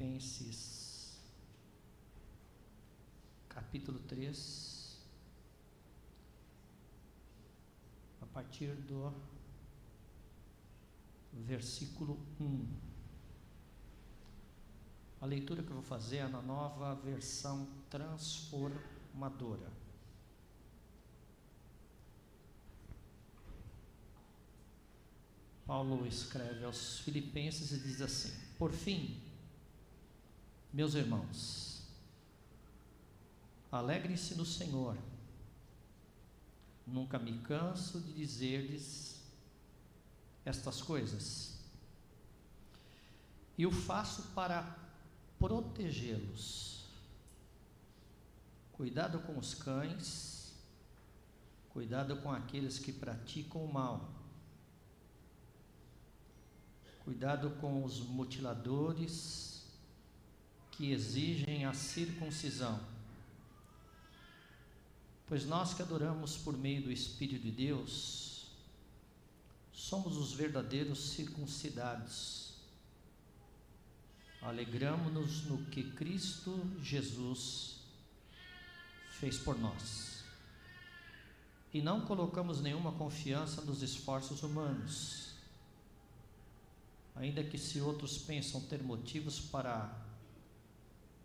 Filipenses, capítulo 3, a partir do versículo 1. A leitura que eu vou fazer é na Nova Versão Transformadora. Paulo escreve aos Filipenses e diz assim: por fim, meus irmãos, alegrem-se no Senhor. Nunca me canso de dizer-lhes estas coisas, e o faço para protegê-los. Cuidado com os cães, cuidado com aqueles que praticam o mal, cuidado com os mutiladores que exigem a circuncisão. Pois nós que adoramos por meio do Espírito de Deus, somos os verdadeiros circuncidados. Alegramo-nos no que Cristo Jesus fez por nós. E não colocamos nenhuma confiança nos esforços humanos, ainda que se outros pensam ter motivos para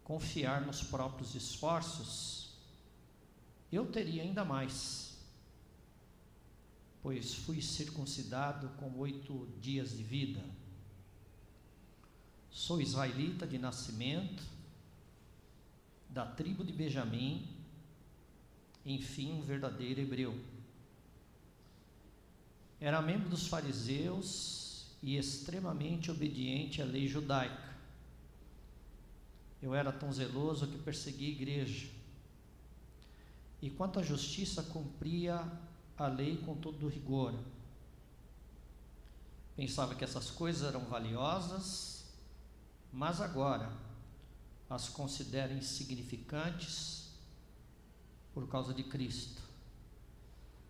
confiar nos próprios esforços, eu teria ainda mais, pois fui circuncidado com 8 dias de vida. Sou israelita de nascimento, da tribo de Benjamim, enfim, um verdadeiro hebreu. Era membro dos fariseus e extremamente obediente à lei judaica. Eu era tão zeloso que perseguia a igreja, e quanto à justiça, cumpria a lei com todo rigor. Pensava que essas coisas eram valiosas, mas agora as considero insignificantes por causa de Cristo.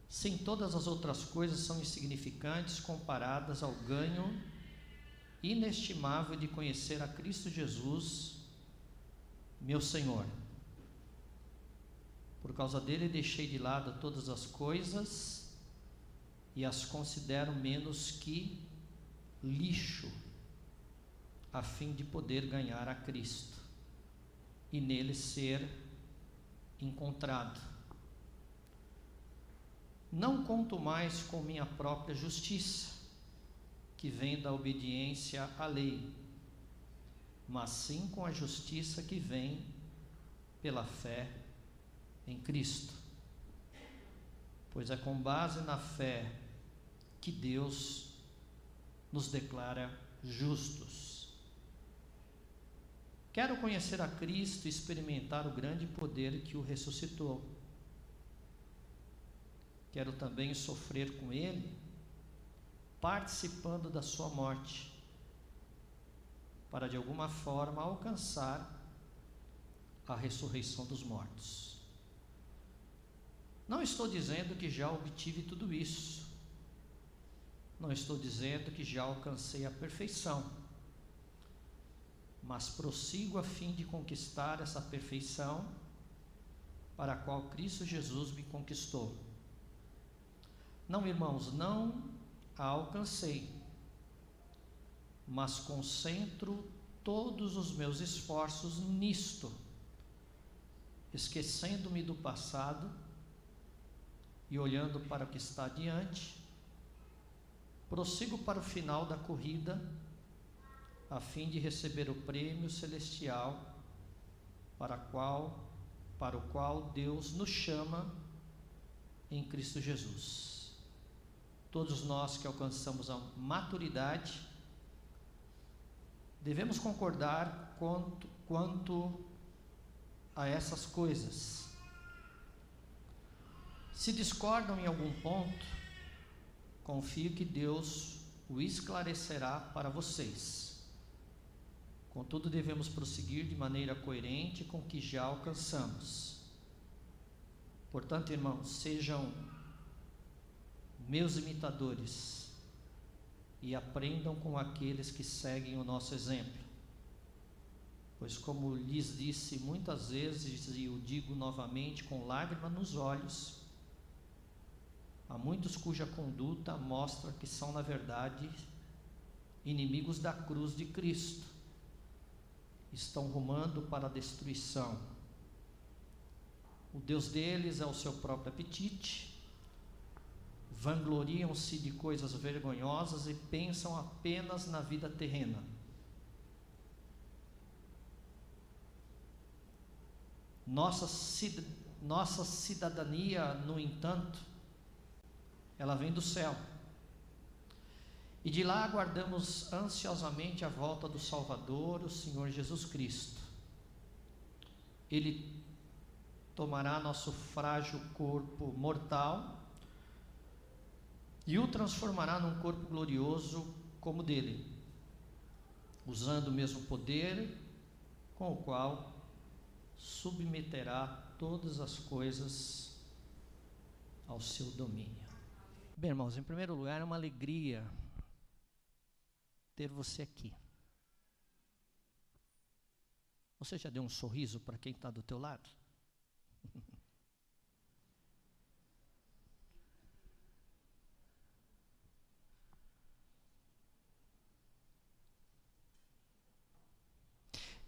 Sim, todas as outras coisas são insignificantes comparadas ao ganho inestimável de conhecer a Cristo Jesus, meu Senhor. Por causa dele deixei de lado todas as coisas e as considero menos que lixo, a fim de poder ganhar a Cristo e nele ser encontrado. Não conto mais com minha própria justiça, que vem da obediência à lei, mas sim com a justiça que vem pela fé em Cristo. Pois é com base na fé que Deus nos declara justos. Quero conhecer a Cristo e experimentar o grande poder que o ressuscitou. Quero também sofrer com Ele, participando da sua morte, para de alguma forma alcançar a ressurreição dos mortos. Não estou dizendo que já obtive tudo isso. Não estou dizendo que já alcancei a perfeição. Mas prossigo a fim de conquistar essa perfeição para a qual Cristo Jesus me conquistou. Não, irmãos, não a alcancei, mas concentro todos os meus esforços nisto, esquecendo-me do passado e olhando para o que está adiante, prossigo para o final da corrida, a fim de receber o prêmio celestial para o qual Deus nos chama em Cristo Jesus. Todos nós que alcançamos a maturidade, devemos concordar quanto a essas coisas. Se discordam em algum ponto, confio que Deus o esclarecerá para vocês. Contudo, devemos prosseguir de maneira coerente com o que já alcançamos. Portanto, irmãos, sejam meus imitadores e aprendam com aqueles que seguem o nosso exemplo. Pois como lhes disse muitas vezes, e o digo novamente com lágrima nos olhos, há muitos cuja conduta mostra que são, na verdade, inimigos da cruz de Cristo. Estão rumando para a destruição. O Deus deles é o seu próprio apetite. Vangloriam-se de coisas vergonhosas e pensam apenas na vida terrena. Nossa cidadania, no entanto, ela vem do céu. E de lá aguardamos ansiosamente a volta do Salvador, o Senhor Jesus Cristo. Ele tomará nosso frágil corpo mortal e o transformará num corpo glorioso como o dele, usando o mesmo poder com o qual submeterá todas as coisas ao seu domínio. Bem, irmãos, em primeiro lugar, é uma alegria ter você aqui. Você já deu um sorriso para quem está do teu lado?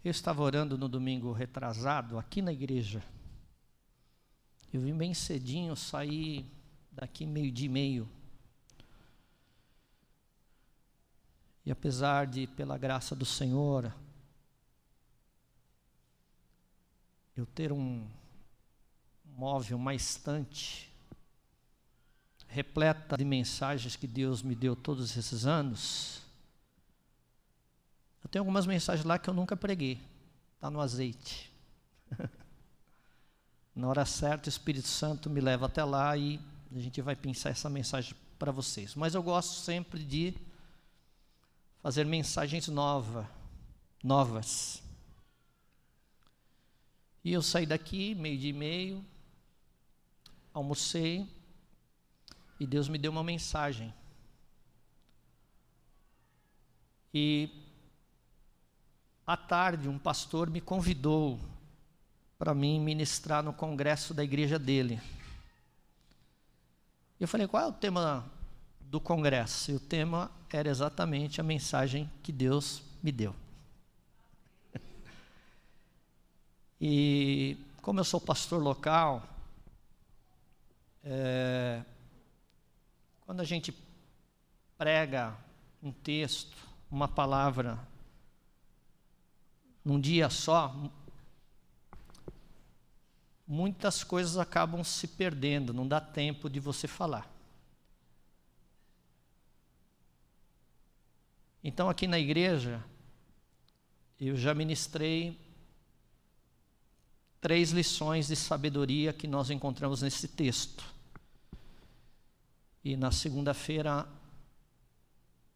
Eu estava orando no domingo retrasado, aqui na igreja. Eu vim bem cedinho, saí daqui 12:30. E apesar de, pela graça do Senhor, eu ter um móvel, uma estante, repleta de mensagens que Deus me deu todos esses anos, eu tenho algumas mensagens lá que eu nunca preguei. Está no azeite. Na hora certa, o Espírito Santo me leva até lá e a gente vai pensar essa mensagem para vocês. Mas eu gosto sempre de fazer mensagens novas. E eu saí daqui, 12:30, almocei, e Deus me deu uma mensagem. E à tarde, um pastor me convidou para mim ministrar no congresso da igreja dele. Eu falei, qual é o tema do congresso? E o tema era exatamente a mensagem que Deus me deu. E como eu sou pastor local, quando a gente prega um texto, uma palavra, num dia só, muitas coisas acabam se perdendo, não dá tempo de você falar. Então, aqui na igreja, eu já ministrei 3 lições de sabedoria que nós encontramos nesse texto. E na segunda-feira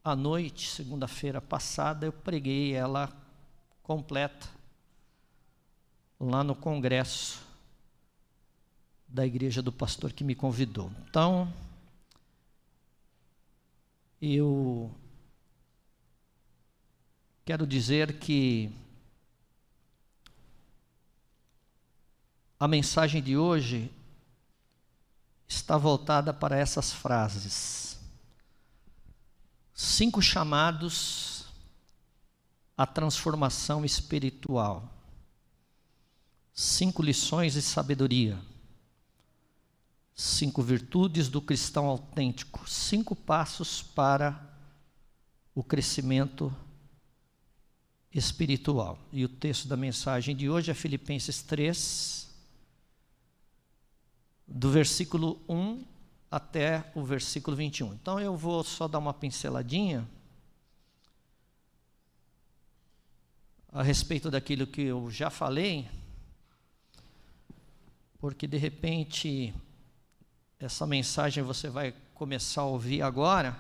à noite, segunda-feira passada, eu preguei ela completa lá no congresso da igreja do pastor que me convidou. Então, eu quero dizer que a mensagem de hoje está voltada para essas frases. 5 chamados à transformação espiritual. 5 lições de sabedoria. 5 virtudes do cristão autêntico. 5 passos para o crescimento espiritual. E o texto da mensagem de hoje é Filipenses 3, do versículo 1 até o versículo 21. Então eu vou só dar uma pinceladinha a respeito daquilo que eu já falei, porque de repente essa mensagem você vai começar a ouvir agora,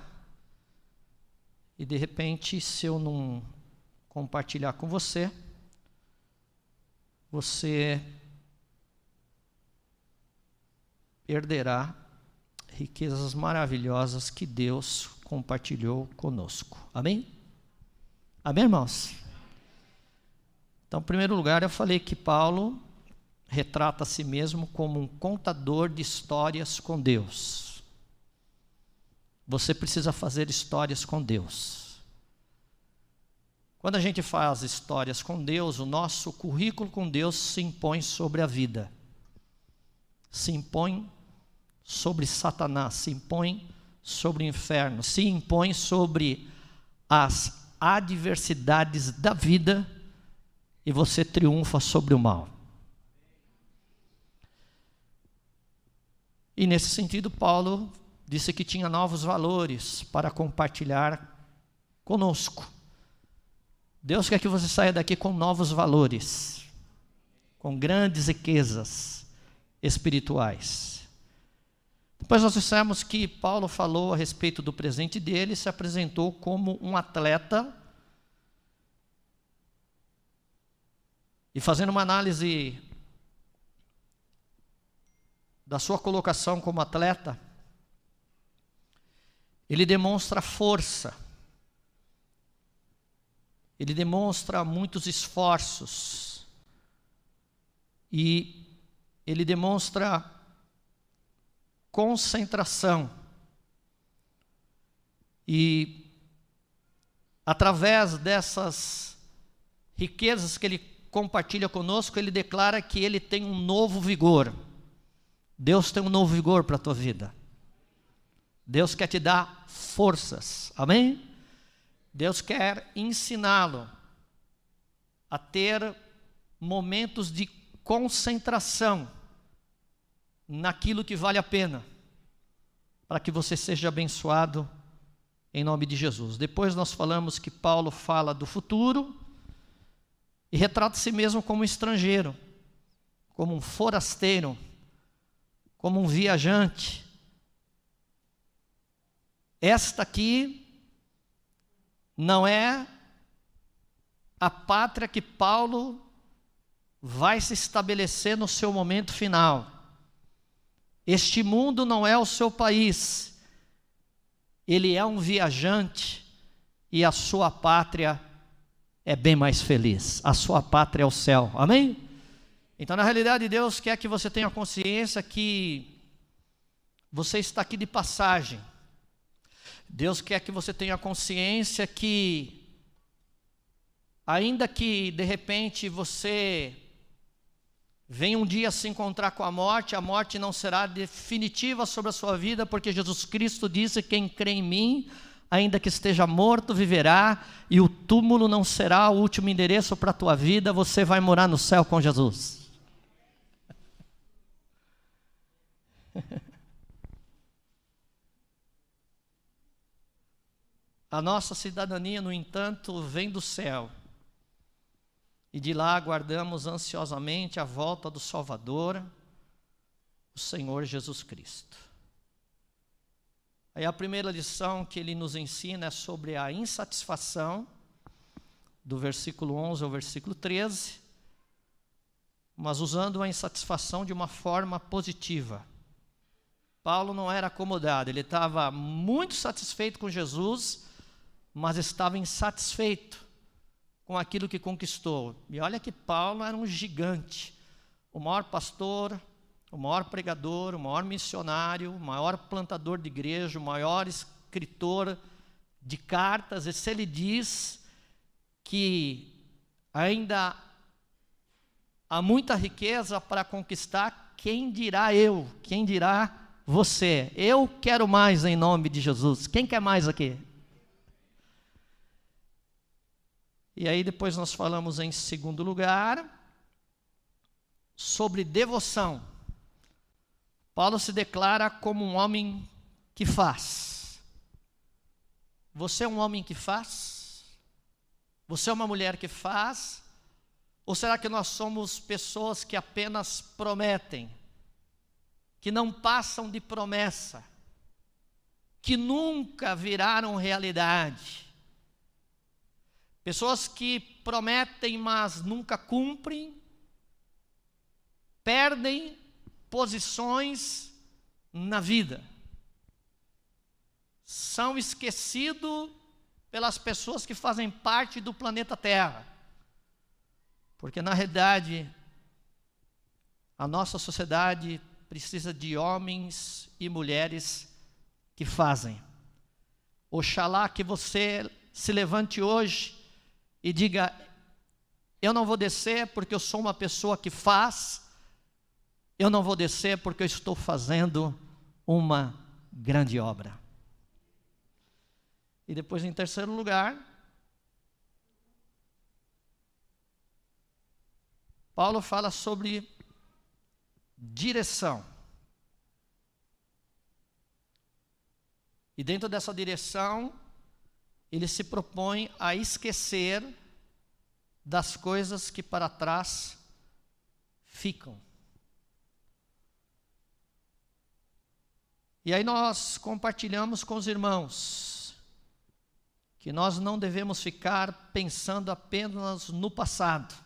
e de repente, se eu não compartilhar com você, você perderá riquezas maravilhosas que Deus compartilhou conosco. Amém? Amém, irmãos? Então, em primeiro lugar, eu falei que Paulo retrata a si mesmo como um contador de histórias com Deus. Você precisa fazer histórias com Deus. Quando a gente faz histórias com Deus, o nosso currículo com Deus se impõe sobre a vida, se impõe sobre Satanás, se impõe sobre o inferno, se impõe sobre as adversidades da vida, e você triunfa sobre o mal. E nesse sentido, Paulo disse que tinha novos valores para compartilhar conosco. Deus quer que você saia daqui com novos valores, com grandes riquezas espirituais. Depois nós dissemos que Paulo falou a respeito do presente dele, se apresentou como um atleta. E fazendo uma análise da sua colocação como atleta, ele demonstra força, ele demonstra muitos esforços, e ele demonstra concentração. E através dessas riquezas que ele compartilha conosco, ele declara que ele tem um novo vigor. Deus tem um novo vigor para a tua vida. Deus quer te dar forças, amém? Deus quer ensiná-lo a ter momentos de concentração naquilo que vale a pena, para que você seja abençoado em nome de Jesus. Depois nós falamos que Paulo fala do futuro, e retrata a si mesmo como um estrangeiro, como um forasteiro, como um viajante. Esta aqui não é a pátria que Paulo vai se estabelecer no seu momento final. Este mundo não é o seu país. Ele é um viajante, e a sua pátria é bem mais feliz. A sua pátria é o céu, amém? Então, na realidade, Deus quer que você tenha consciência que você está aqui de passagem. Deus quer que você tenha consciência que, ainda que de repente você venha um dia se encontrar com a morte não será definitiva sobre a sua vida, porque Jesus Cristo disse: quem crê em mim, ainda que esteja morto, viverá, e o túmulo não será o último endereço para a tua vida, você vai morar no céu com Jesus. A nossa cidadania, no entanto, vem do céu, e de lá aguardamos ansiosamente a volta do Salvador, o Senhor Jesus Cristo. Aí a primeira lição que ele nos ensina é sobre a insatisfação, do versículo 11 ao versículo 13, mas usando a insatisfação de uma forma positiva. Paulo não era acomodado, ele estava muito satisfeito com Jesus, mas estava insatisfeito com aquilo que conquistou. E olha que Paulo era um gigante, o maior pastor, o maior pregador, o maior missionário, o maior plantador de igreja, o maior escritor de cartas. E se ele diz que ainda há muita riqueza para conquistar, quem dirá eu? Quem dirá você? Eu quero mais em nome de Jesus. Quem quer mais aqui? E aí depois nós falamos em segundo lugar sobre devoção. Paulo se declara como um homem que faz. Você é um homem que faz? Você é uma mulher que faz? Ou será que nós somos pessoas que apenas prometem, que não passam de promessa, que nunca viraram realidade? Pessoas que prometem, mas nunca cumprem, perdem posições na vida, são esquecidos pelas pessoas que fazem parte do planeta Terra, Porque, na realidade, a nossa sociedade precisa de homens e mulheres que fazem. Oxalá que você se levante hoje e diga: eu não vou descer porque eu sou uma pessoa que faz, eu não vou descer porque eu estou fazendo uma grande obra. E depois, em terceiro lugar, Paulo fala sobre direção. E dentro dessa direção, ele se propõe a esquecer das coisas que para trás ficam. E aí nós compartilhamos com os irmãos que nós não devemos ficar pensando apenas no passado.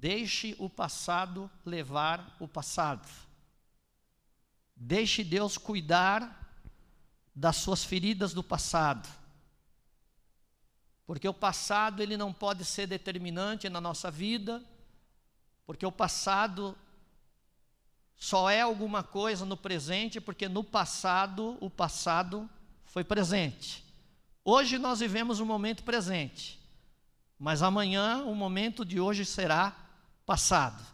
Deixe o passado levar o passado. Deixe Deus cuidar das suas feridas do passado. Porque o passado ele não pode ser determinante na nossa vida, porque o passado só é alguma coisa no presente, porque no passado, o passado foi presente. Hoje nós vivemos um momento presente, mas amanhã o momento de hoje será passado.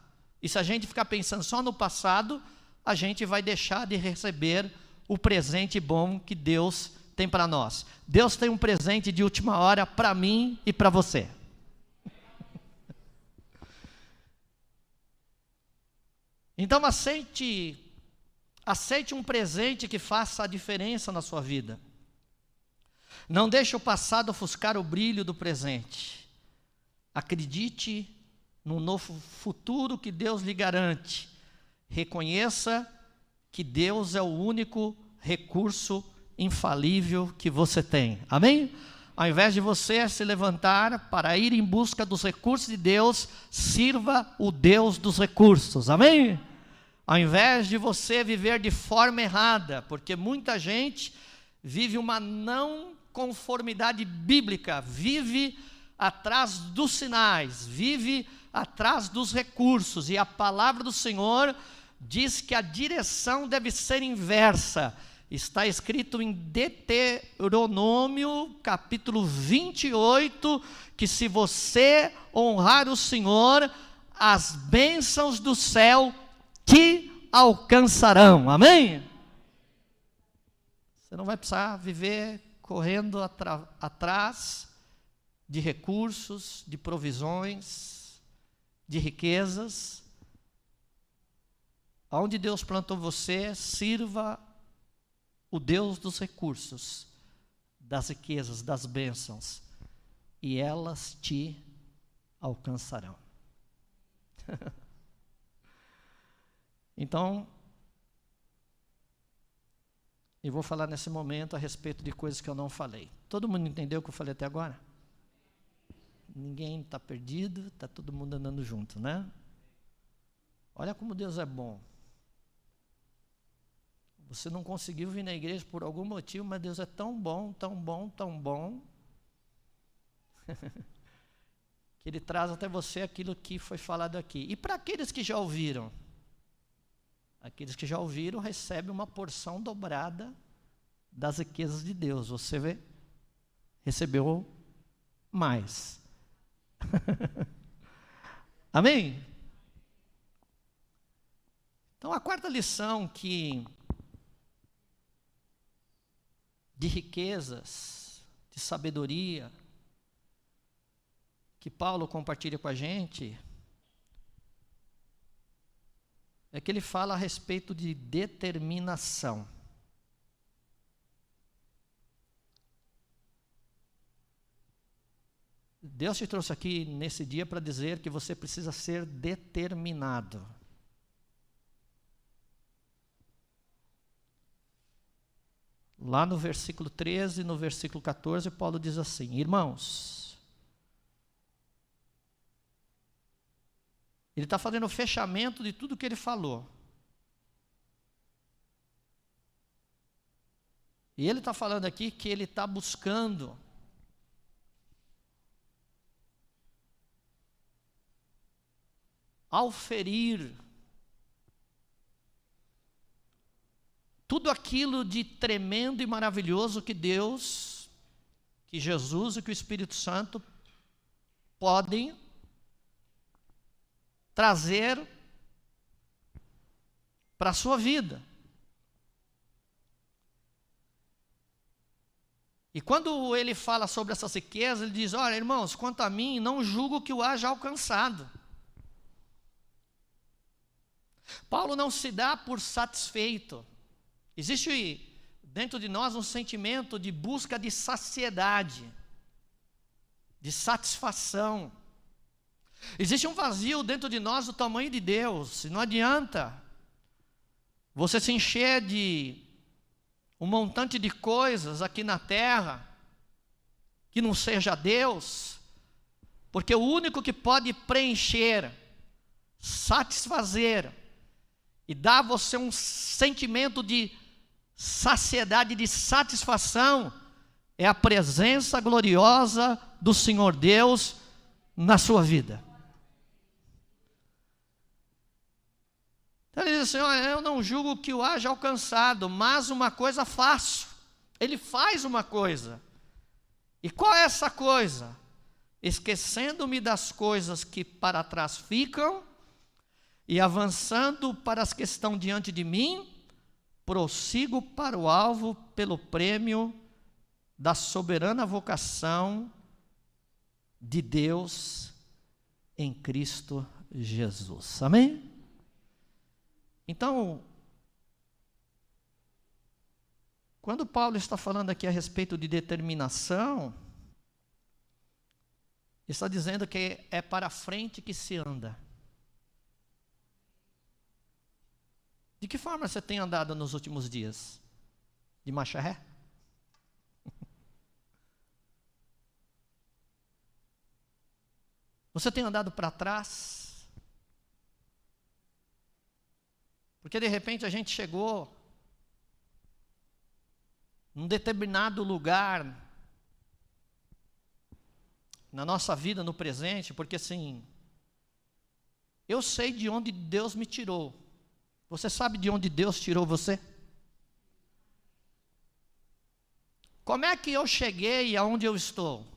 E se a gente ficar pensando só no passado, a gente vai deixar de receber o presente bom que Deus tem para nós. Deus tem um presente de última hora para mim e para você. Então aceite um presente que faça a diferença na sua vida. Não deixe o passado ofuscar o brilho do presente. Acredite no novo futuro que Deus lhe garante. Reconheça que Deus é o único recurso infalível que você tem. Amém? Ao invés de você se levantar para ir em busca dos recursos de Deus, sirva o Deus dos recursos. Amém? Ao invés de você viver de forma errada, porque muita gente vive uma não conformidade bíblica, vive atrás dos sinais, vive atrás dos recursos, e a palavra do Senhor diz que a direção deve ser inversa. Está escrito em Deuteronômio, capítulo 28, que se você honrar o Senhor, as bênçãos do céu te alcançarão. Amém? Você não vai precisar viver correndo atrás de recursos, de provisões, de riquezas. Aonde Deus plantou você, sirva o Deus dos recursos, das riquezas, das bênçãos, e elas te alcançarão. Então, eu vou falar nesse momento a respeito de coisas que eu não falei. Todo mundo entendeu o que eu falei até agora? Ninguém está perdido, está todo mundo andando junto, né? Olha como Deus é bom. Você não conseguiu vir na igreja por algum motivo, mas Deus é tão bom, tão bom, tão bom, que Ele traz até você aquilo que foi falado aqui. E para aqueles que já ouviram? Aqueles que já ouviram recebem uma porção dobrada das riquezas de Deus. Você vê? Recebeu mais. Amém? Então a quarta lição de riquezas, de sabedoria, que Paulo compartilha com a gente, é que ele fala a respeito de determinação. Deus te trouxe aqui nesse dia para dizer que você precisa ser determinado. Lá no versículo 13, no versículo 14, Paulo diz assim: irmãos, ele está fazendo o fechamento de tudo que ele falou. E ele está falando aqui que ele está buscando auferir tudo aquilo de tremendo e maravilhoso que Deus, que Jesus e que o Espírito Santo podem trazer para a sua vida. E quando ele fala sobre essa riqueza, ele diz: olha, irmãos, quanto a mim, não julgo que o haja alcançado. Paulo não se dá por satisfeito. Existe dentro de nós um sentimento de busca de saciedade, de satisfação. Existe um vazio dentro de nós do tamanho de Deus. E não adianta você se encher de um montante de coisas aqui na terra que não seja Deus, porque o único que pode preencher, satisfazer e dar a você um sentimento de saciedade, de satisfação, é a presença gloriosa do Senhor Deus na sua vida. Então ele diz assim: olha, eu não julgo que o haja alcançado, mas uma coisa faço. Ele faz uma coisa. E qual é essa coisa? Esquecendo-me das coisas que para trás ficam e avançando para as que estão diante de mim, prossigo para o alvo pelo prêmio da soberana vocação de Deus em Cristo Jesus. Amém? Então, quando Paulo está falando aqui a respeito de determinação, está dizendo que é para frente que se anda. De que forma você tem andado nos últimos dias? De marcha ré? Você tem andado para trás? Porque de repente a gente chegou num determinado lugar na nossa vida, no presente, porque assim, eu sei de onde Deus me tirou. Você sabe de onde Deus tirou você? Como é que eu cheguei aonde eu estou?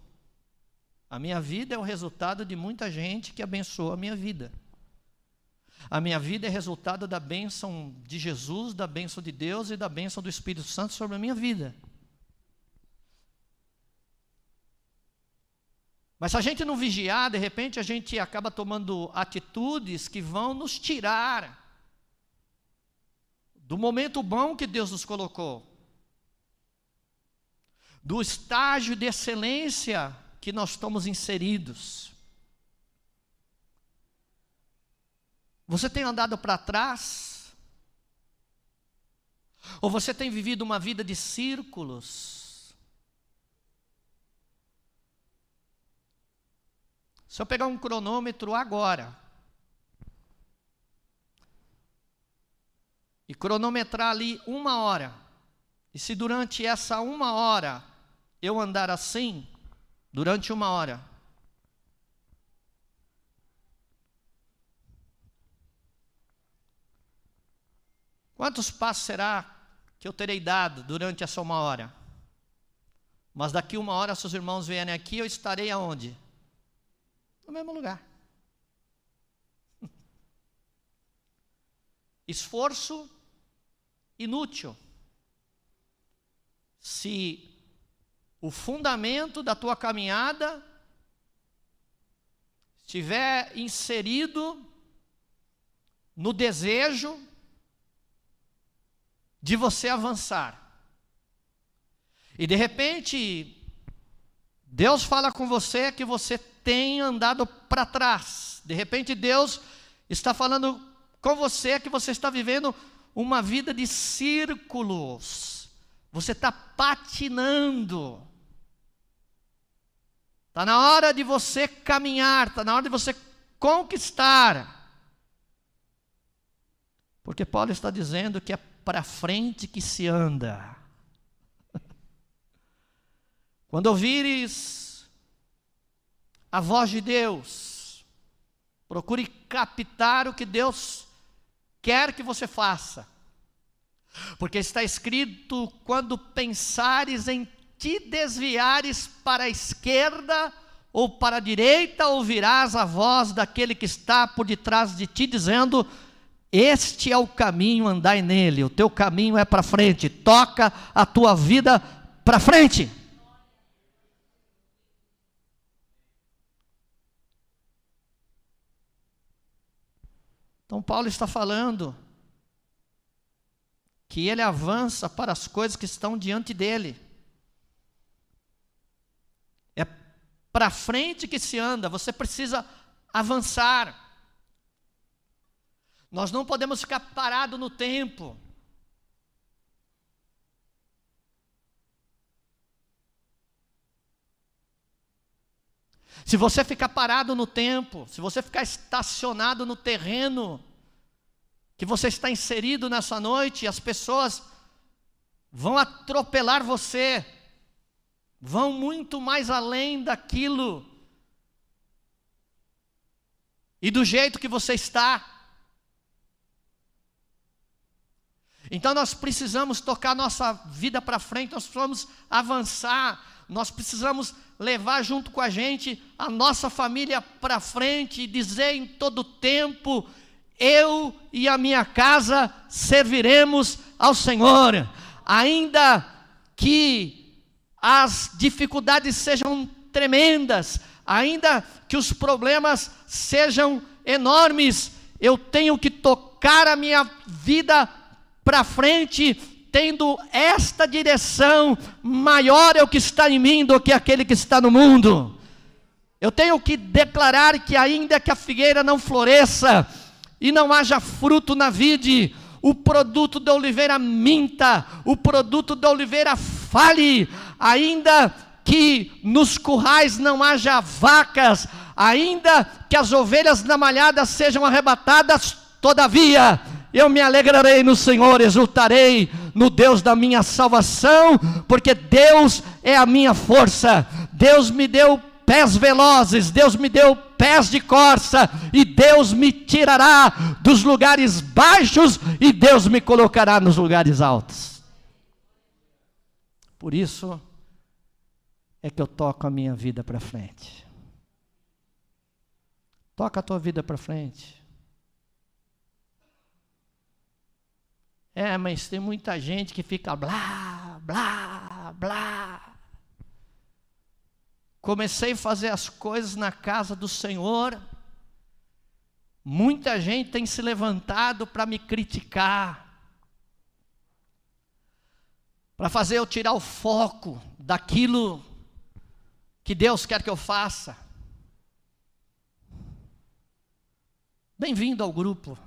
A minha vida é o resultado de muita gente que abençoou a minha vida. A minha vida é resultado da bênção de Jesus, da bênção de Deus e da bênção do Espírito Santo sobre a minha vida. Mas se a gente não vigiar, de repente a gente acaba tomando atitudes que vão nos tirar do momento bom que Deus nos colocou, do estágio de excelência que nós estamos inseridos. Você tem andado para trás? Ou você tem vivido uma vida de círculos? Se eu pegar um cronômetro agora e cronometrar ali 1 hora, e se durante essa 1 hora eu andar assim, durante 1 hora, quantos passos será que eu terei dado durante essa 1 hora? Mas daqui 1 hora, se os irmãos vierem aqui, eu estarei aonde? No mesmo lugar. Esforço inútil. Se o fundamento da tua caminhada estiver inserido no desejo de você avançar. E de repente, Deus fala com você que você tem andado para trás. De repente, Deus está falando com você que você está vivendo uma vida de círculos. Você está patinando. Está na hora de você caminhar, está na hora de você conquistar. Porque Paulo está dizendo que é para frente que se anda. Quando ouvires a voz de Deus, Procure captar o que Deus quer que você faça. Porque está escrito: quando pensares em te desviares para a esquerda ou para a direita, ouvirás a voz daquele que está por detrás de ti, dizendo: este é o caminho, andai nele. O teu caminho é para frente, toca a tua vida para frente. Então Paulo está falando que ele avança para as coisas que estão diante dele. É para frente que se anda, você precisa avançar. Nós não podemos ficar parados no tempo. Se você ficar parado no tempo, se você ficar estacionado no terreno que você está inserido nessa noite, as pessoas vão atropelar você, vão muito mais além daquilo e do jeito que você está. Então nós precisamos tocar nossa vida para frente, nós precisamos avançar, nós precisamos levar junto com a gente a nossa família para frente e dizer em todo tempo: eu e a minha casa serviremos ao Senhor. Ainda que as dificuldades sejam tremendas, ainda que os problemas sejam enormes, eu tenho que tocar a minha vida para frente, tendo esta direção: maior é o que está em mim do que aquele que está no mundo. Eu tenho que declarar que ainda que a figueira não floresça e não haja fruto na vide, o produto da oliveira minta, o produto da oliveira fale, ainda que nos currais não haja vacas, ainda que as ovelhas na malhada sejam arrebatadas, todavia eu me alegrarei no Senhor, exultarei no Deus da minha salvação, porque Deus é a minha força. Deus me deu pés velozes, Deus me deu pés de corça, e Deus me tirará dos lugares baixos, e Deus me colocará nos lugares altos. Por isso é que eu toco a minha vida para frente. Toca a tua vida para frente. Mas tem muita gente que fica blá, blá, blá. Comecei a fazer as coisas na casa do Senhor. Muita gente tem se levantado para me criticar, para fazer eu tirar o foco daquilo que Deus quer que eu faça. Bem-vindo ao grupo.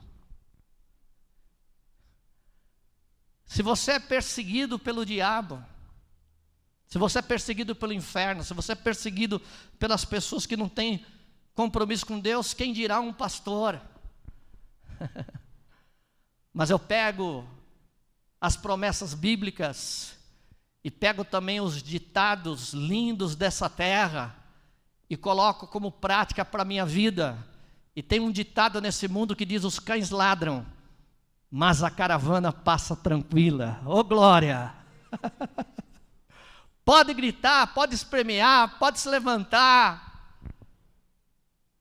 Se você é perseguido pelo diabo, se você é perseguido pelo inferno, se você é perseguido pelas pessoas que não têm compromisso com Deus, quem dirá um pastor? Mas eu pego as promessas bíblicas e pego também os ditados lindos dessa terra e coloco como prática para a minha vida. E tem um ditado nesse mundo que diz: os cães ladram, mas a caravana passa tranquila. Oh, glória! Pode gritar, pode espremear, pode se levantar,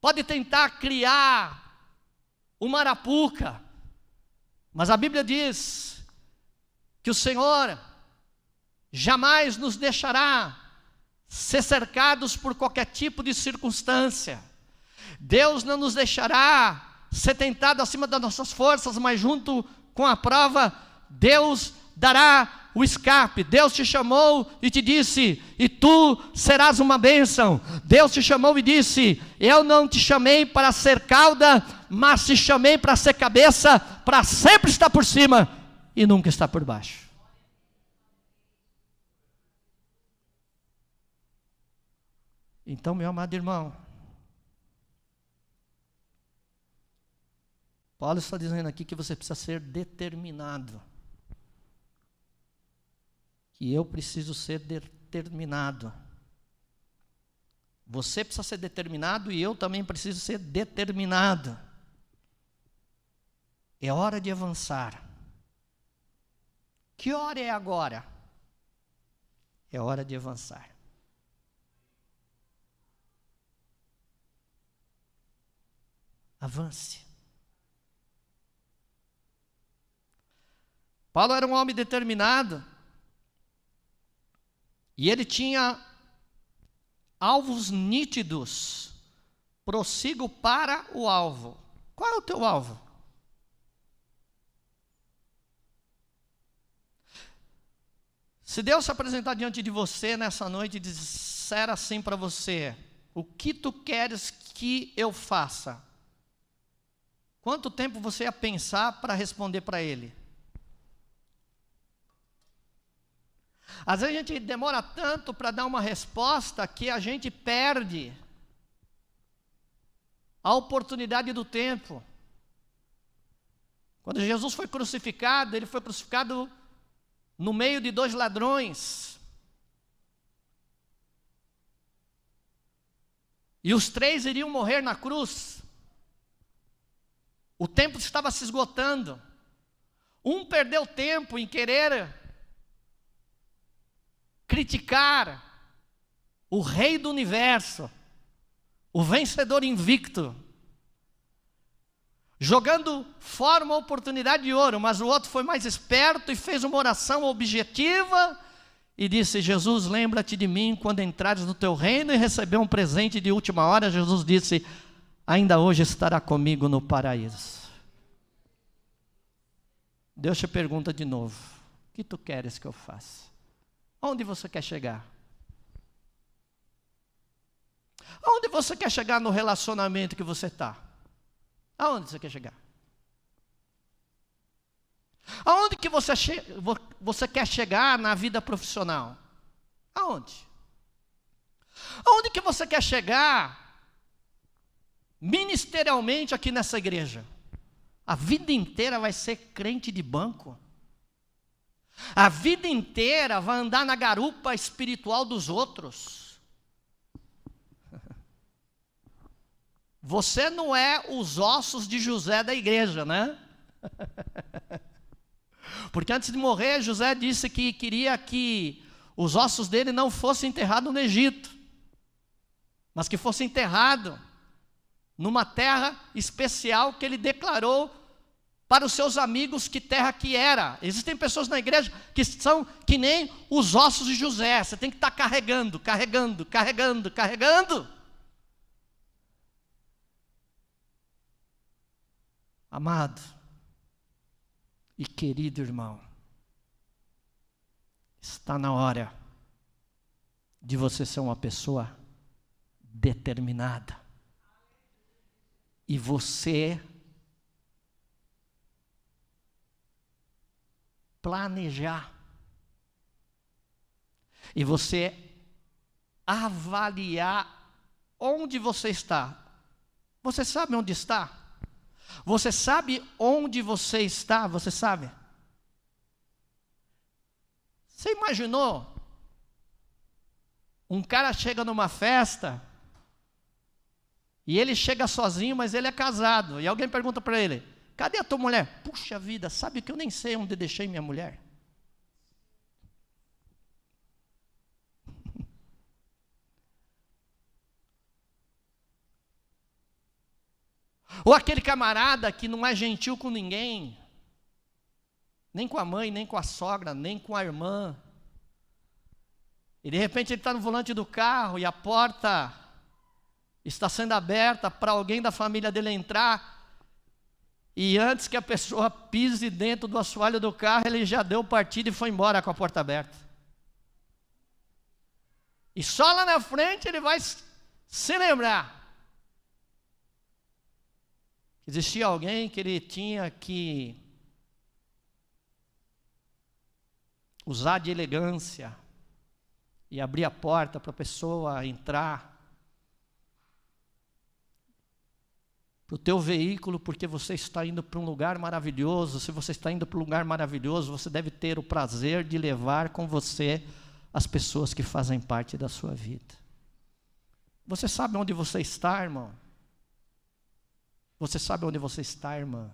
pode tentar criar uma arapuca, mas a Bíblia diz que o Senhor jamais nos deixará ser cercados por qualquer tipo de circunstância. Deus não nos deixará ser tentado acima das nossas forças, mas junto com a prova, Deus dará o escape. Deus te chamou e te disse: e tu serás uma bênção. Deus te chamou e disse: eu não te chamei para ser cauda, mas te chamei para ser cabeça, para sempre estar por cima e nunca estar por baixo. Então, meu amado irmão, Paulo está dizendo aqui que você precisa ser determinado. Que eu preciso ser determinado. Você precisa ser determinado e eu também preciso ser determinado. É hora de avançar. Que hora é agora? É hora de avançar. Avance. Paulo era um homem determinado. E ele tinha alvos nítidos. Prossigo para o alvo. Qual é o teu alvo? Se Deus se apresentar diante de você nessa noite e disser assim para você: o que tu queres que eu faça? Quanto tempo você ia pensar para responder para Ele? Às vezes a gente demora tanto para dar uma resposta que a gente perde a oportunidade do tempo. Quando Jesus foi crucificado, Ele foi crucificado no meio de 2 ladrões. E os 3 iriam morrer na cruz. O tempo estava se esgotando. Um perdeu tempo em querer criticar o rei do universo, o vencedor invicto, jogando fora uma oportunidade de ouro, mas o outro foi mais esperto e fez uma oração objetiva e disse: Jesus, lembra-te de mim quando entrares no teu reino, e recebeu um presente de última hora. Jesus disse: ainda hoje estará comigo no paraíso. Deus te pergunta de novo: o que tu queres que eu faça? Onde você quer chegar? Aonde você quer chegar no relacionamento que você está? Aonde você quer chegar? Aonde que você quer chegar na vida profissional? Aonde? Aonde que você quer chegar ministerialmente aqui nessa igreja? A vida inteira vai ser crente de banco? A vida inteira vai andar na garupa espiritual dos outros? Você não é os ossos de José da igreja, né? Porque antes de morrer, José disse que queria que os ossos dele não fossem enterrados no Egito, mas que fossem enterrados numa terra especial que ele declarou para os seus amigos que terra que era. Existem pessoas na igreja que são que nem os ossos de José. Você tem que estar carregando. Amado e querido irmão, está na hora de você ser uma pessoa determinada. E você planejar. E você avaliar onde você está. Você sabe onde está? Você sabe onde você está? Você sabe? Você imaginou? Um cara chega numa festa e ele chega sozinho, mas ele é casado. E alguém pergunta para ele: cadê a tua mulher? Puxa vida, sabe que eu nem sei onde deixei minha mulher. Ou aquele camarada que não é gentil com ninguém, nem com a mãe, nem com a sogra, nem com a irmã. E de repente ele está no volante do carro e a porta está sendo aberta para alguém da família dele entrar. E antes que a pessoa pise dentro do assoalho do carro, ele já deu partida e foi embora com a porta aberta. E só lá na frente ele vai se lembrar. Existia alguém que ele tinha que usar de elegância e abrir a porta para a pessoa entrar para o teu veículo, porque você está indo para um lugar maravilhoso. Se você está indo para um lugar maravilhoso, você deve ter o prazer de levar com você as pessoas que fazem parte da sua vida. Você sabe onde você está, irmão? Você sabe onde você está, irmã?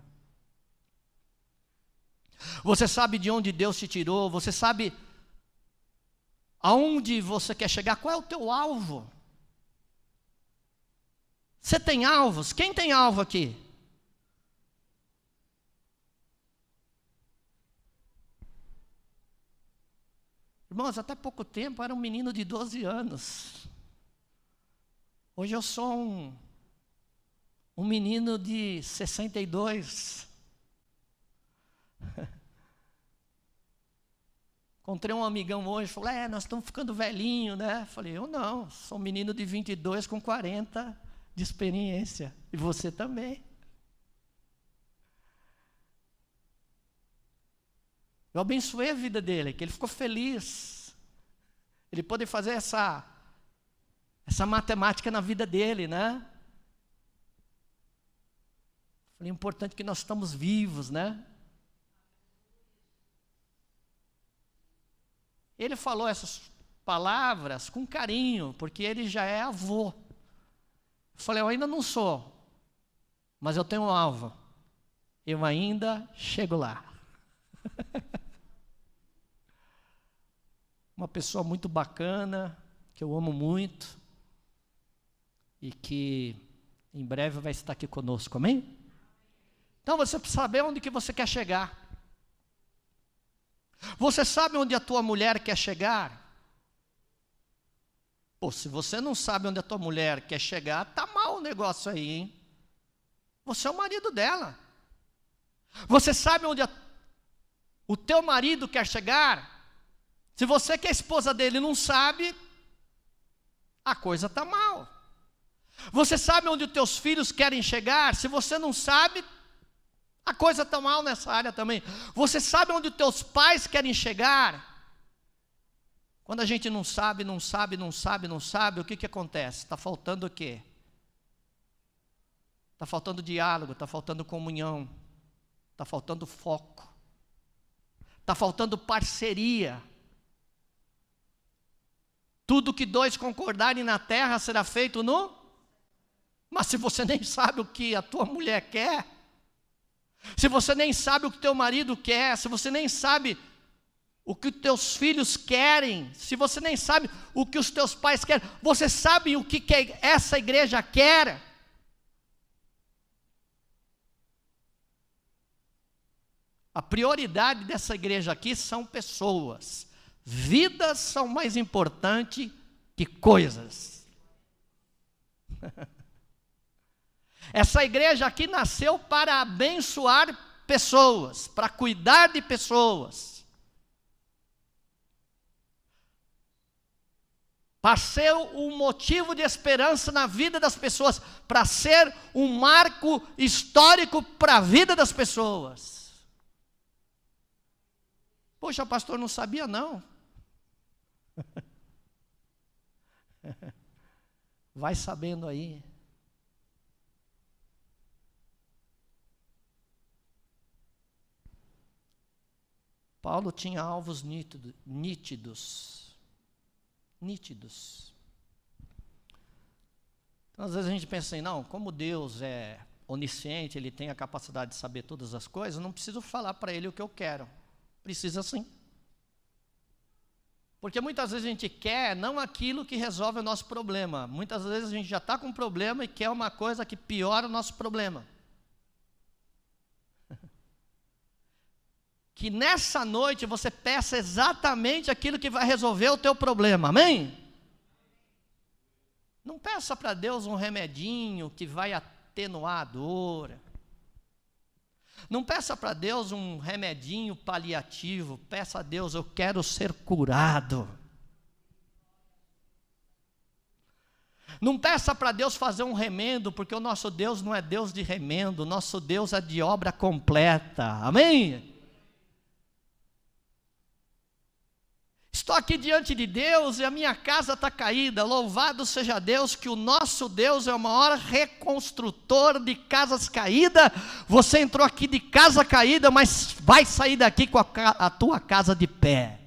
Você sabe de onde Deus te tirou? Você sabe aonde você quer chegar? Qual é o teu alvo? Você tem alvos? Quem tem alvo aqui? Irmãos, até pouco tempo eu era um menino de 12 anos. Hoje eu sou um menino de 62. Encontrei um amigão hoje, falou, nós estamos ficando velhinho, né? Falei, eu não, sou um menino de 22 com 40 de experiência. E você também. Eu abençoei a vida dele, que ele ficou feliz. Ele pôde fazer essa matemática na vida dele, né? Falei, importante que nós estamos vivos, né? Ele falou essas palavras com carinho, porque ele já é avô. Eu falei, eu ainda não sou, mas eu tenho um alvo. Eu ainda chego lá. Uma pessoa muito bacana, que eu amo muito, e que em breve vai estar aqui conosco, amém? Então você precisa saber onde que você quer chegar. Você sabe onde a tua mulher quer chegar? Pô, se você não sabe onde a tua mulher quer chegar, tá mal o negócio aí, hein? Você é o marido dela. Você sabe onde o teu marido quer chegar? Se você que é esposa dele não sabe, a coisa está mal. Você sabe onde os teus filhos querem chegar? Se você não sabe, a coisa está mal nessa área também. Você sabe onde os teus pais querem chegar? Quando a gente não sabe, o que acontece? Está faltando o quê? Está faltando diálogo, está faltando comunhão, está faltando foco, está faltando parceria. Tudo que dois concordarem na terra será feito no... Mas se você nem sabe o que a tua mulher quer, se você nem sabe o que teu marido quer, se você nem sabe o que os teus filhos querem, se você nem sabe o que os teus pais querem, você sabe o que essa igreja quer? A prioridade dessa igreja aqui são pessoas. Vidas são mais importantes que coisas. Essa igreja aqui nasceu para abençoar pessoas, para cuidar de pessoas, para ser um motivo de esperança na vida das pessoas, para ser um marco histórico para a vida das pessoas. Poxa, pastor, não sabia não. Vai sabendo aí. Paulo tinha alvos nítidos. Então, às vezes a gente pensa assim, não, como Deus é onisciente, Ele tem a capacidade de saber todas as coisas, não preciso falar para Ele o que eu quero. Precisa sim. Porque muitas vezes a gente quer não aquilo que resolve o nosso problema. Muitas vezes a gente já está com um problema e quer uma coisa que piora o nosso problema. Que nessa noite você peça exatamente aquilo que vai resolver o teu problema, amém? Não peça para Deus um remedinho que vai atenuar a dor. Não peça para Deus um remedinho paliativo, peça a Deus, eu quero ser curado. Não peça para Deus fazer um remendo, porque o nosso Deus não é Deus de remendo, o nosso Deus é de obra completa, amém? Estou aqui diante de Deus e a minha casa está caída. Louvado seja Deus, que o nosso Deus é o maior reconstrutor de casas caídas. Você entrou aqui de casa caída, mas vai sair daqui com a tua casa de pé.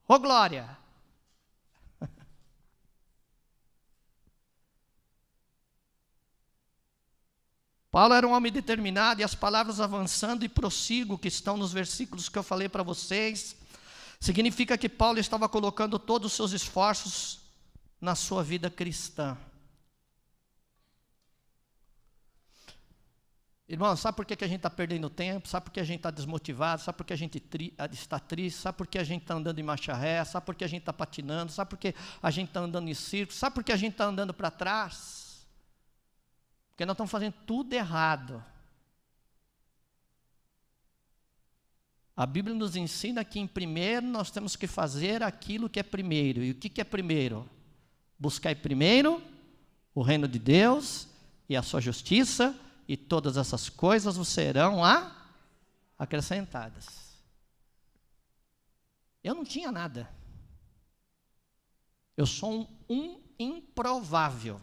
Ô glória! Paulo era um homem determinado, e as palavras avançando e prossigo, que estão nos versículos que eu falei para vocês, significa que Paulo estava colocando todos os seus esforços na sua vida cristã. Irmão, sabe por que a gente está perdendo tempo? Sabe por que a gente está desmotivado? Sabe por que a gente está triste? Sabe por que a gente está andando em marcha ré? Sabe por que a gente está patinando? Sabe por que a gente está andando em círculo? Sabe por que a gente está andando para trás? Porque nós estamos fazendo tudo errado. A Bíblia nos ensina que, em primeiro, nós temos que fazer aquilo que é primeiro. E o que é primeiro? Buscar primeiro o reino de Deus e a sua justiça, e todas essas coisas vos serão acrescentadas. Eu não tinha nada. Eu sou um improvável.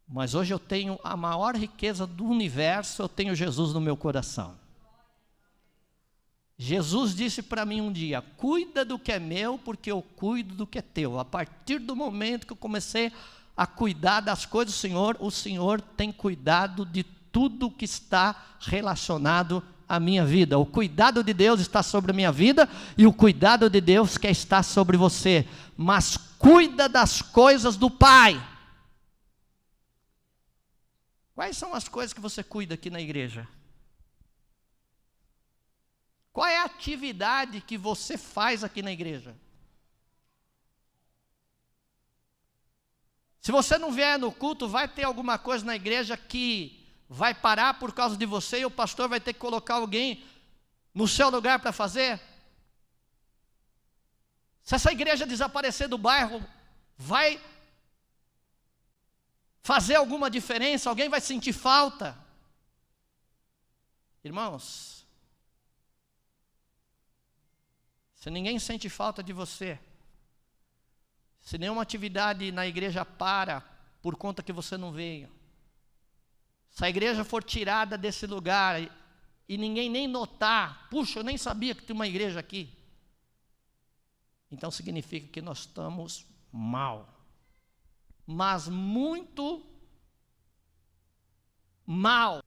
Mas hoje eu tenho a maior riqueza do universo, eu tenho Jesus no meu coração. Jesus disse para mim um dia: cuida do que é meu, porque eu cuido do que é teu. A partir do momento que eu comecei a cuidar das coisas do Senhor, o Senhor tem cuidado de tudo que está relacionado à minha vida. O cuidado de Deus está sobre a minha vida, e o cuidado de Deus quer estar sobre você. Mas cuida das coisas do Pai. Quais são as coisas que você cuida aqui na igreja? Qual é a atividade que você faz aqui na igreja? Se você não vier no culto, vai ter alguma coisa na igreja que vai parar por causa de você, e o pastor vai ter que colocar alguém no seu lugar para fazer? Se essa igreja desaparecer do bairro, vai fazer alguma diferença? Alguém vai sentir falta? Irmãos, se ninguém sente falta de você, se nenhuma atividade na igreja para por conta que você não veio, se a igreja for tirada desse lugar e ninguém nem notar, puxa, eu nem sabia que tinha uma igreja aqui, então significa que nós estamos mal. Mas muito mal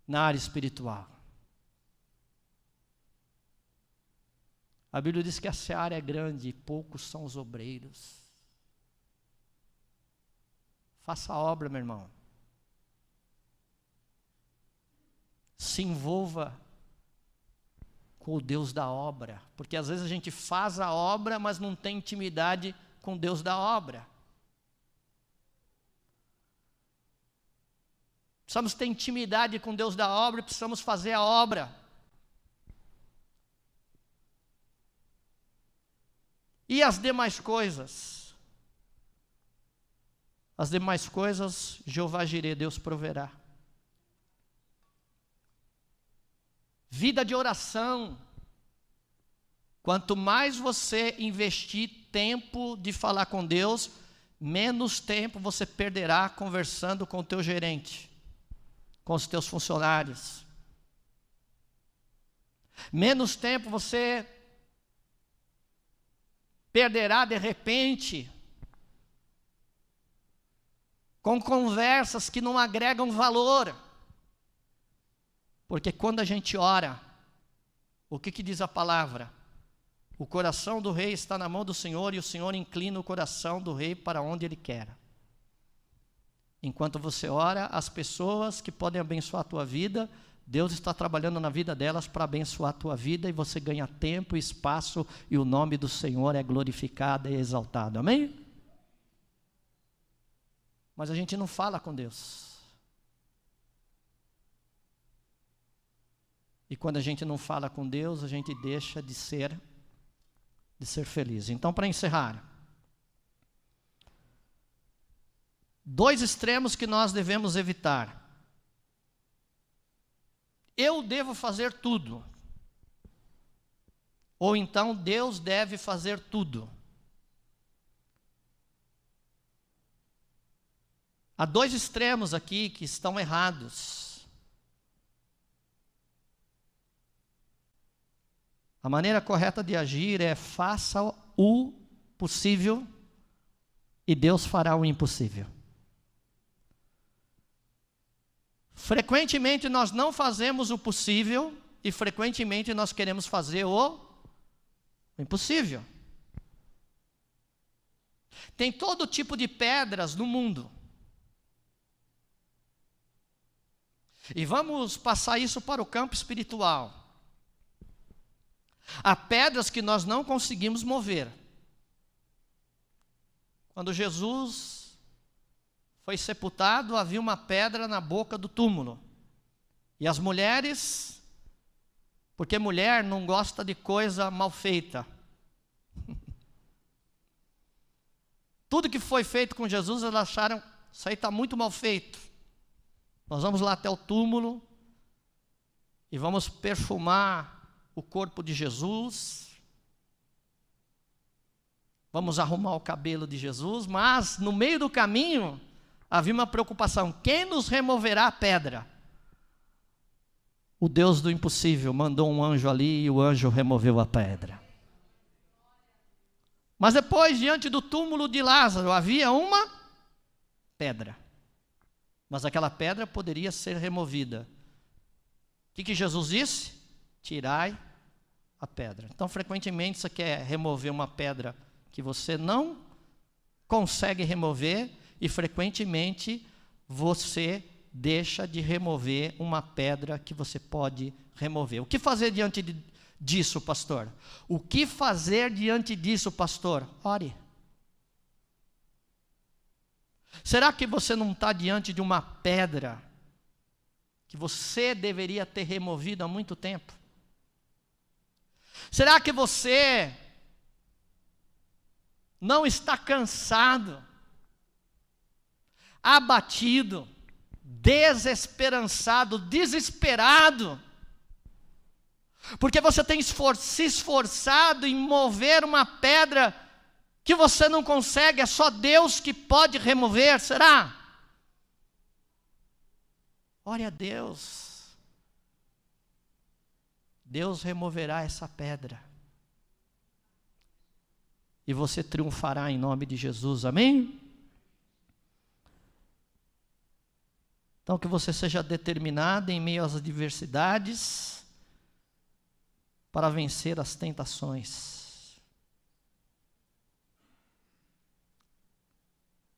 na área espiritual. A Bíblia diz que a seara é grande e poucos são os obreiros. Faça a obra, meu irmão. Se envolva com o Deus da obra, porque às vezes a gente faz a obra, mas não tem intimidade com o Deus da obra. Precisamos ter intimidade com Deus da obra, precisamos fazer a obra. E as demais coisas? As demais coisas, Jeová Jireh, Deus proverá. Vida de oração. Quanto mais você investir tempo de falar com Deus, menos tempo você perderá conversando com o teu gerente, com os teus funcionários. Menos tempo você perderá de repente com conversas que não agregam valor. Porque quando a gente ora, o que diz a palavra? O coração do rei está na mão do Senhor, e o Senhor inclina o coração do rei para onde Ele quer. Enquanto você ora, as pessoas que podem abençoar a tua vida, Deus está trabalhando na vida delas para abençoar a tua vida, e você ganha tempo e espaço, e o nome do Senhor é glorificado e exaltado. Amém? Mas a gente não fala com Deus. E quando a gente não fala com Deus, a gente deixa de ser feliz. Então, para encerrar, 2 extremos que nós devemos evitar. Eu devo fazer tudo. Ou então Deus deve fazer tudo. Há 2 extremos aqui que estão errados. A maneira correta de agir é: faça o possível e Deus fará o impossível. Frequentemente nós não fazemos o possível e frequentemente nós queremos fazer o impossível. Tem todo tipo de pedras no mundo. E vamos passar isso para o campo espiritual. Há pedras que nós não conseguimos mover. Quando Jesus foi sepultado, havia uma pedra na boca do túmulo. E as mulheres, porque mulher não gosta de coisa mal feita. Tudo que foi feito com Jesus, elas acharam, isso aí está muito mal feito. Nós vamos lá até o túmulo e vamos perfumar o corpo de Jesus. Vamos arrumar o cabelo de Jesus, mas no meio do caminho havia uma preocupação: quem nos removerá a pedra? O Deus do impossível mandou um anjo ali e o anjo removeu a pedra. Mas depois, diante do túmulo de Lázaro, havia uma pedra. Mas aquela pedra poderia ser removida. O que Jesus disse? Tirai a pedra. Então, frequentemente, você quer remover uma pedra que você não consegue remover, e frequentemente você deixa de remover uma pedra que você pode remover. O que fazer diante disso, pastor? O que fazer diante disso, pastor? Ore. Será que você não está diante de uma pedra que você deveria ter removido há muito tempo? Será que você não está cansado, abatido, desesperançado, desesperado, porque você tem se esforçado em mover uma pedra que você não consegue, é só Deus que pode remover? Será? Ore a Deus. Deus removerá essa pedra. E você triunfará em nome de Jesus, amém? Então, que você seja determinado em meio às adversidades para vencer as tentações.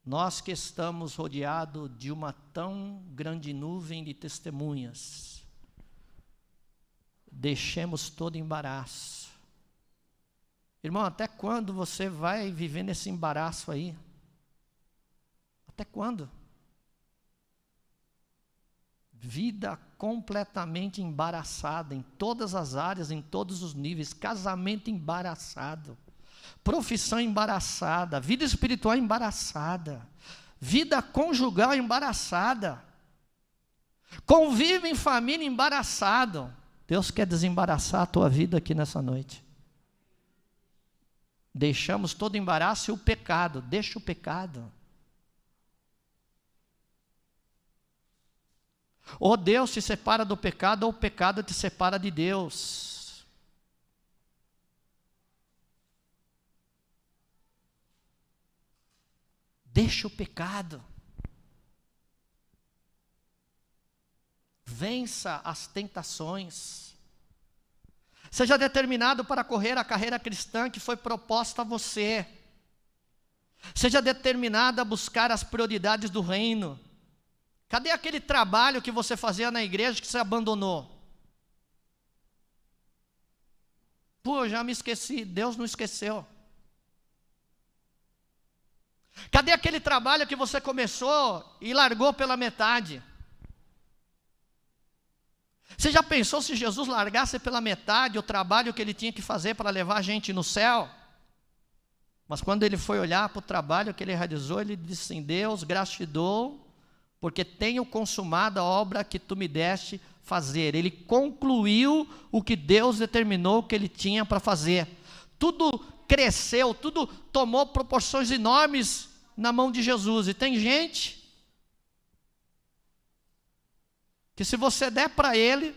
Nós que estamos rodeados de uma tão grande nuvem de testemunhas, deixemos todo embaraço. Irmão, até quando você vai viver nesse embaraço aí? Até quando? Vida completamente embaraçada em todas as áreas, em todos os níveis. Casamento embaraçado, profissão embaraçada, vida espiritual embaraçada, vida conjugal embaraçada, convívio em família embaraçado. Deus quer desembaraçar a tua vida aqui nessa noite. Deixamos todo embaraço e o pecado. Deixa o pecado. Ou Deus te separa do pecado, ou o pecado te separa de Deus. Deixa o pecado. Vença as tentações. Seja determinado para correr a carreira cristã que foi proposta a você. Seja determinado a buscar as prioridades do reino. Cadê aquele trabalho que você fazia na igreja que você abandonou? Pô, já me esqueci. Deus não esqueceu. Cadê aquele trabalho que você começou e largou pela metade? Você já pensou se Jesus largasse pela metade o trabalho que ele tinha que fazer para levar a gente no céu? Mas quando ele foi olhar para o trabalho que ele realizou, ele disse assim: Deus, graças te dou, porque tenho consumado a obra que tu me deste fazer. Ele concluiu o que Deus determinou que ele tinha para fazer. Tudo cresceu, tudo tomou proporções enormes na mão de Jesus. E tem gente que, se você der para ele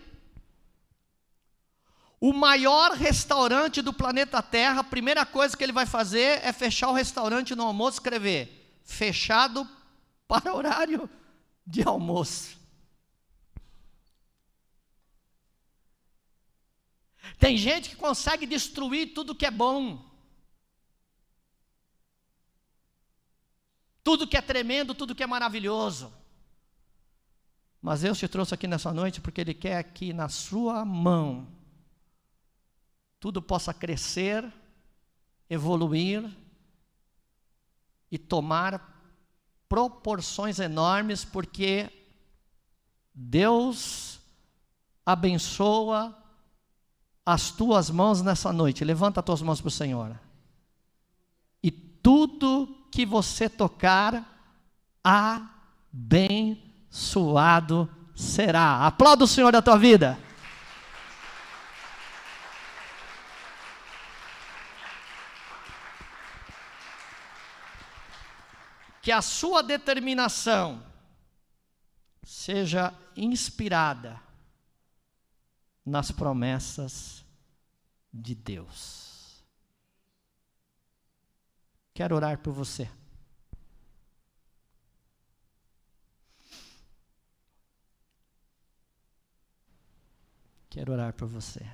o maior restaurante do planeta Terra, a primeira coisa que ele vai fazer é fechar o restaurante no almoço e escrever: fechado para horário de almoço. Tem gente que consegue destruir tudo que é bom, tudo que é tremendo, tudo que é maravilhoso. Mas Deus te trouxe aqui nessa noite porque Ele quer que na sua mão tudo possa crescer, evoluir e tomar proporções enormes, porque Deus abençoa as tuas mãos nessa noite. Levanta as tuas mãos para o Senhor. E tudo que você tocar, abençoado será. Aplauda o Senhor da tua vida. Que a sua determinação seja inspirada nas promessas de Deus. Quero orar por você. Quero orar por você.